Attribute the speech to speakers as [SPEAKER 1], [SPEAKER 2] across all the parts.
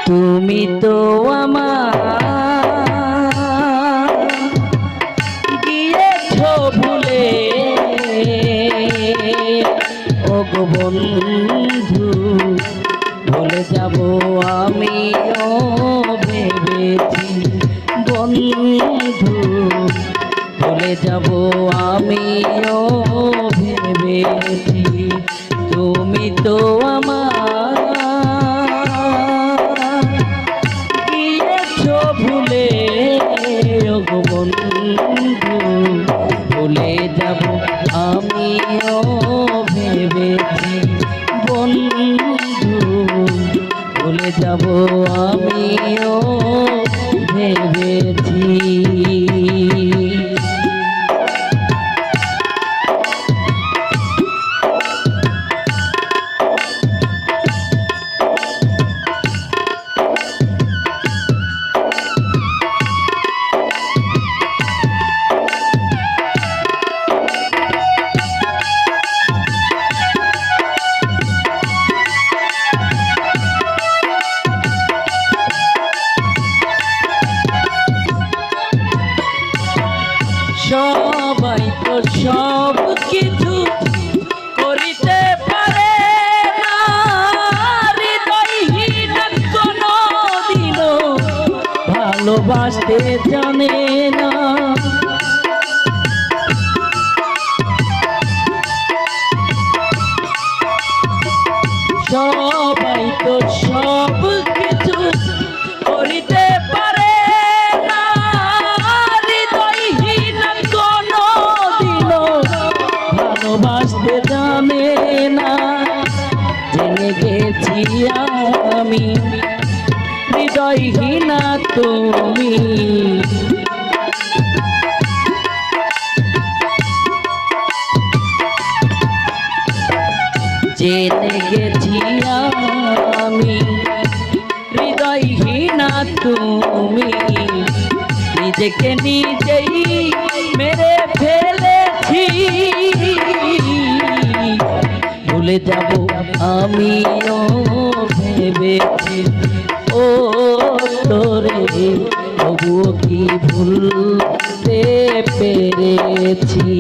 [SPEAKER 1] তুমি তো আমার গিয়েছো ভুলে, ও গো বন্ধু ভুলে যাব আমিও ভেবেছি, বন্ধু ভুলে যাব আমিও ভেবেছি। তুমি তো আমার গিয়েছো ভুলে, ও গো বন্ধু ভুলে যাব আমিও ভেবেছি, বন্ধু ভুলে যাব আমিও ভেবেছি। সবাই তো সব কিছু করিতে পারে না, হৃদয়হীন কোনো দিনও ভালোবাসতে জানে না। সবাই তো সব কিছু করিতে পারে না, হৃদয়হীন কোনো দিনও ভালোবাসতে জানে না। জেনে গেছি আমি হৃদয়হীনা তুমি, জেনে গেছি আমি হৃদয়হীনা তুমি, নিজেকে নিজেই মেরে ফেলেছি। ভুলে যাব আমিও ভেবেছি, ও তোরে তবুও কি ভুলতে পেরেছি।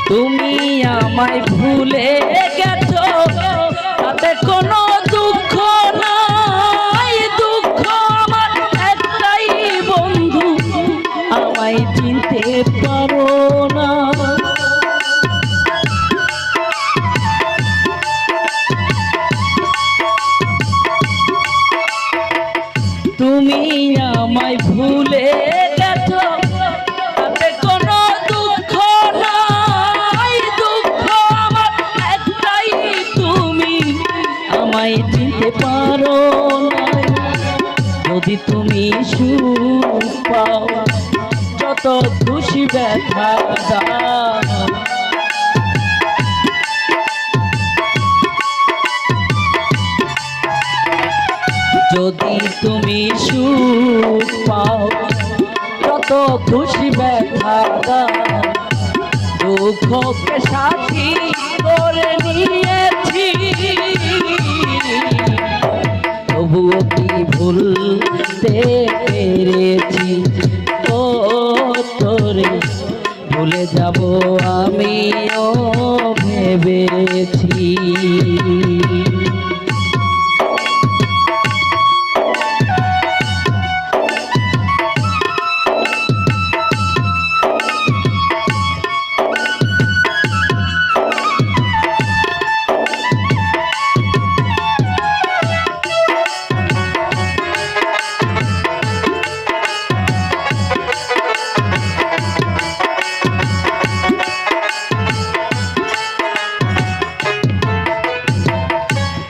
[SPEAKER 1] তুমি আমায় ভুলে গেছো তাতে কোনো দুঃখ নাই, দুঃখ আমার একটাই বন্ধু আমায় চিনতে পারো না। তুমি আমায় ভুলে গেছো তাতে কোনো দুঃখ নাই, দুঃখ আমার একটাই তুমি আমায় চিনতে পারো না। যদি তুমি সুখ পাও যত খুশি ব্যথা দাও, যদি তুমি সুখ পাও যত খুশি ব্যথা দাও, দুঃখকে সাথী করে নিয়েছি। তবুও কি ভুলতে পেরেছি, ও তোরে ভুলে যাব আমিও ভেবেছি।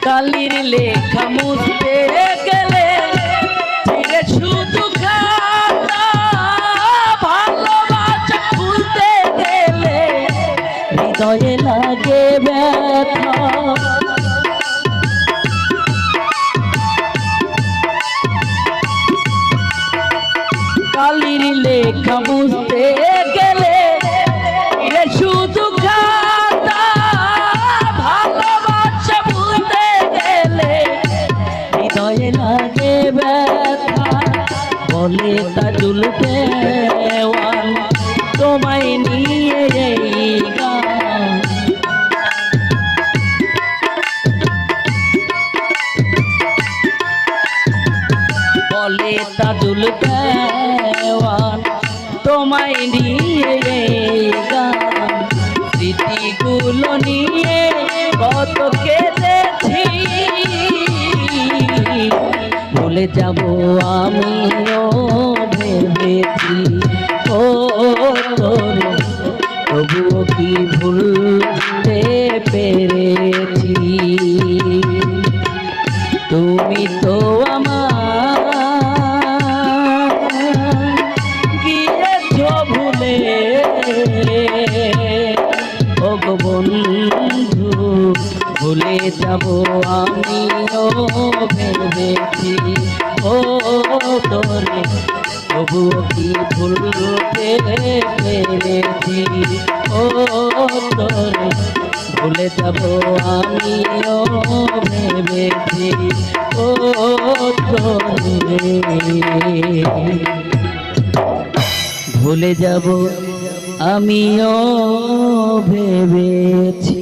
[SPEAKER 1] কালির লেখা মুছতে গেলে ফিরে শুধু খাতা, ভালোবাসা খুলতে গেলে হৃদয়ে লাগে ব্যথা। কালির লেখা মুছতে গেলে ফিরে শুধু খাতা, ভালোবাসা ভুলতে গেলে হৃদয়ে লাগে ব্যথা। বলে তাজুল দেওয়ান তোমায় নিয়ে এই গান, বলে তাজুল দেওয়ান তোমায় নিয়ে এই গান। স্মৃতিগুলো নিয়ে কত কেঁদেছি, ভুলে যাব আমিও ভেবেছি। ও তোর তবুও কি ভুলতে পেরেছি, তুমি তো আমার গিয়েছ ভুলে। ও গো বন্ধু ভুলে যাব আমিও ভেবেছি। ও তোরে তবুও কি ভুলতে পেরেছি, ও তোরে ভুলে যাব আমিও ভেবেছি। ও তোরে ভুলে যাব আমিও ভেবেছি।